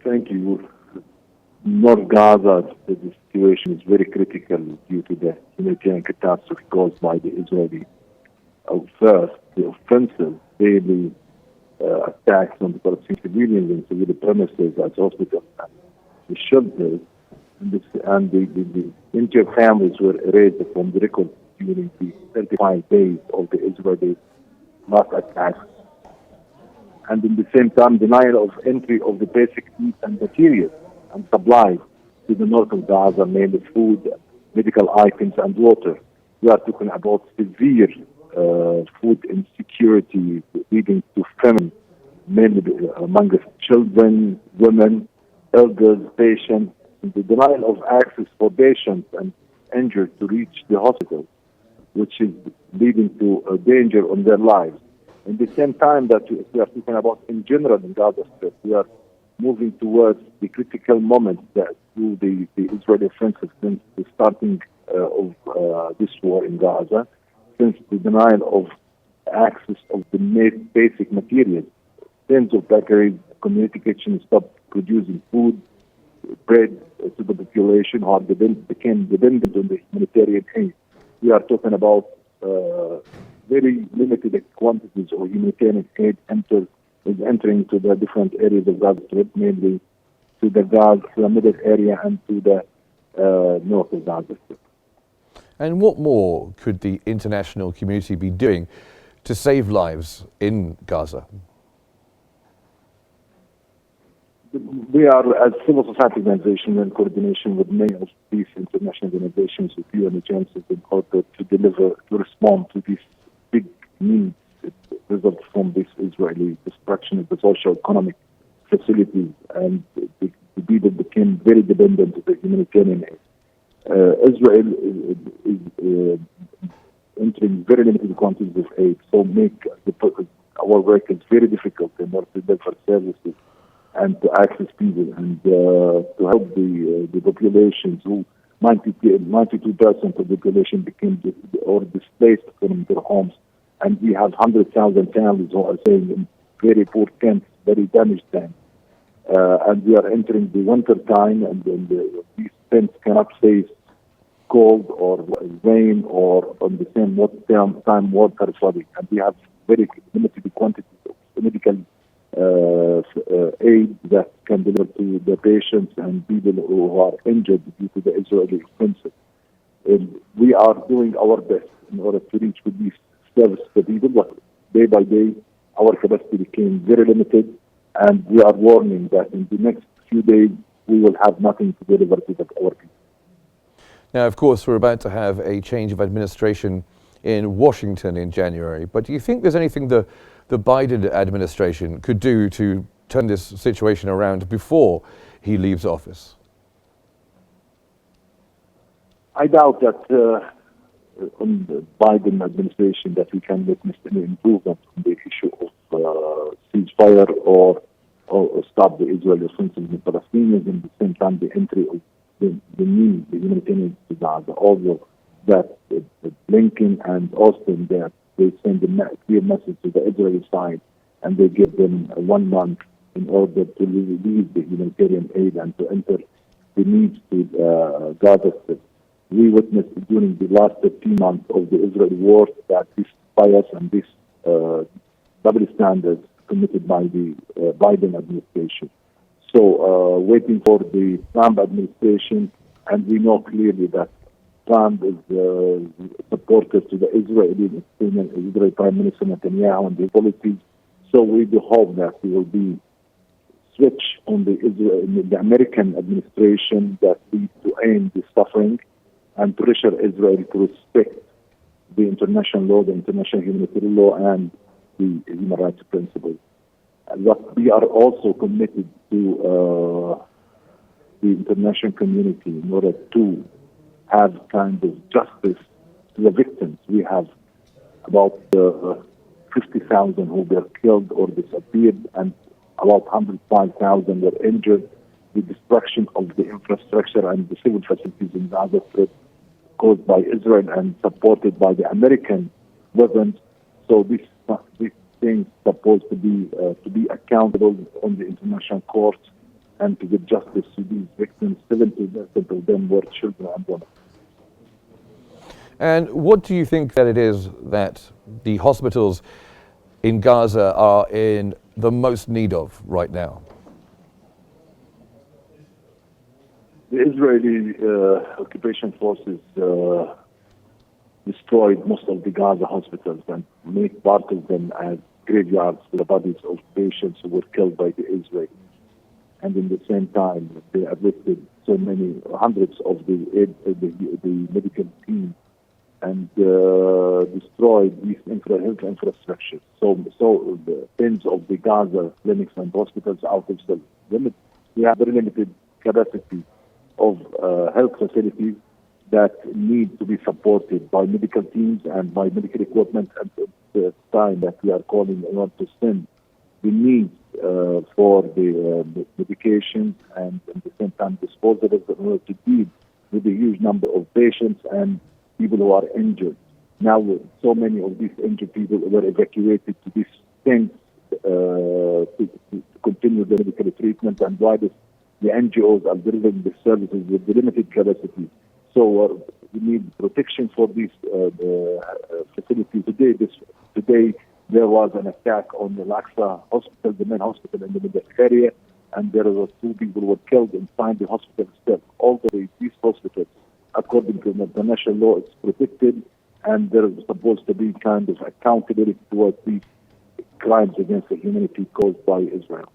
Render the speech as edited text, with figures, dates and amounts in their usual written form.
Thank you. North Gaza, the situation is very critical due to the humanitarian catastrophe caused by the Israeli. First, the offensive daily attacks on the Palestinian civilians and civil premises as hospitals and the shelters, the entire families were erased from the record during the 35 days of the Israeli mass attacks. And in the same time, denial of entry of the basic needs and materials and supplies to the north of Gaza, mainly food, medical items, and water. We are talking about severe food insecurity leading to famine, mainly among children, women, elders, patients, and the denial of access for patients and injured to reach the hospital, which is leading to a danger on their lives. In the same time that we are talking about in general in Gaza Strip, we are moving towards the critical moment that through the Israeli offensive since the starting of this war in Gaza, since the denial of access of the basic materials. Tens of bakeries, community kitchens stopped producing food, bread to the population, or became dependent on the humanitarian aid. We are talking about very limited quantities of humanitarian aid entering to the different areas of Gaza Strip, mainly to the middle area and to the north of Gaza Strip. And what more could the international community be doing to save lives in Gaza? We are, as civil society organization, in coordination with many of these international organizations, with UN agencies, in order to respond to these big needs that result from this Israeli destruction of the social-economic facilities, and the people became very dependent on the humanitarian aid. Israel is entering very limited quantities of aid, so make our work is very difficult in order to deliver services and to access people and to help the populations who 92% of the population became or displaced from their homes, and we have 100,000 families who are staying in very poor tents, very damaged tents, and we are entering the winter time, and these tents cannot face cold or rain or on the same time water flooding, and we have very limited quantities of medical aid that can deliver to the patients and people who are injured due to the Israeli offensive. We are doing our best in order to reach with these services to people, but day by day our capacity became very limited, and we are warning that in the next few days we will have nothing to deliver to our people. Now, of course, we're about to have a change of administration in Washington in January, but do you think there's anything the Biden administration could do to turn this situation around before he leaves office? I doubt that on the Biden administration that we can witness any improvement on the issue of ceasefire or stop the Israeli offensive in the Palestinians, and at the same time the entry of the humanitarian to Gaza. Although that Blinken and Austin, that they send a clear message to the Israeli side, and they give them 1 month in order to release the humanitarian aid and to enter the needs to Gaza Strip. We witnessed during the last 15 months of the Israeli war that this bias and this double standards committed by the Biden administration. So waiting for the Trump administration, and we know clearly that Trump is supporter to the Israeli Prime Minister Netanyahu and the policies. So we do hope that he will be switch on the American administration that leads to end the suffering and pressure Israel to respect the international law, the international humanitarian law, and the human rights principles. But we are also committed to the international community in order to have kind of justice to the victims. We have about 50,000 who were killed or disappeared, and about 105,000 were injured. The destruction of the infrastructure and the civil facilities in Gaza Strip caused by Israel and supported by the American weapons. So these things supposed to be accountable on the international courts, and to give justice to these victims. 70% of them were children and women. And what do you think that it is that the hospitals in Gaza are in the most need of right now? The Israeli occupation forces destroyed most of the Gaza hospitals and made part of them as graveyards for the bodies of patients who were killed by the Israelis. And in the same time, they arrested so many hundreds of the medical team and destroyed these health infrastructure. So the tens of the Gaza clinics and hospitals out of the limit, we have very limited capacity of health facilities that need to be supported by medical teams and by medical equipment at the time that we are calling in order to send the needs for the medications and at the same time disposables in order to deal with the huge number of patients and people who are injured. Now, so many of these injured people were evacuated to these things to continue the medical treatment, and while the NGOs are delivering the services with the limited capacity. So we need protection for these facilities. Today there was an attack on the Al-Shawa hospital, the main hospital in the middle area, and there were 2 people who were killed inside the hospital itself. Although these hospitals, according to international law, it's protected, and there is supposed to be kind of accountability towards these crimes against the humanity caused by Israel.